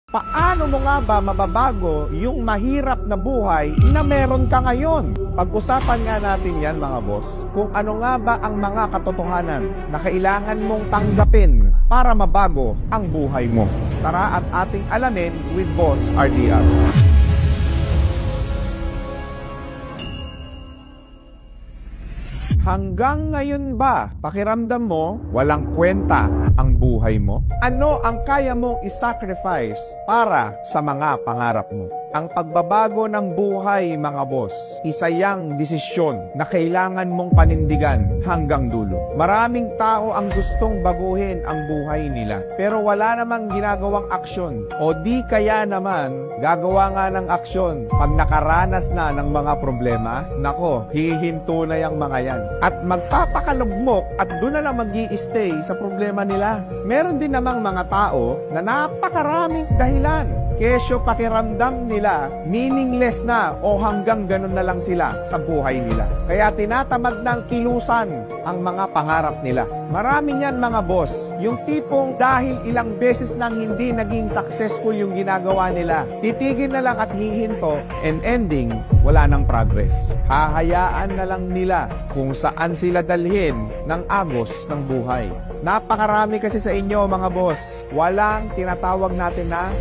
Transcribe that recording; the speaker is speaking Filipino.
Paano mo nga ba mababago yung mahirap na buhay na meron ka ngayon? Pag-usapan nga natin yan mga boss, kung ano nga ba ang mga katotohanan na kailangan mong tanggapin para mabago ang buhay mo. Tara at ating alamin with Boss RDR. Hanggang ngayon ba, pakiramdam mo, walang kwenta ang buhay mo? Ano ang kaya mong isacrifice para sa mga pangarap mo? Ang pagbabago ng buhay, mga boss, isa yang desisyon na kailangan mong panindigan hanggang dulo. Maraming tao ang gustong baguhin ang buhay nila, pero wala namang ginagawang aksyon. O di kaya naman, gagawa nga ng aksyon. Pag nakaranas na ng mga problema, nako, hihinto na yung mga yan. At magpapakalugmok at doon na lang mag-i-stay sa problema nila. Meron din namang mga tao na napakaraming dahilan. Kesyo pakiramdam nila, meaningless na o hanggang ganun na lang sila sa buhay nila. Kaya tinatamad ng kilusan ang mga pangarap nila. Marami niyan mga boss, yung tipong dahil ilang beses nang hindi naging successful yung ginagawa nila, titigil na lang at hihinto and ending, wala nang progress. Hahayaan na lang nila kung saan sila dalhin ng agos ng buhay. Napakarami kasi sa inyo mga boss, walang tinatawag natin na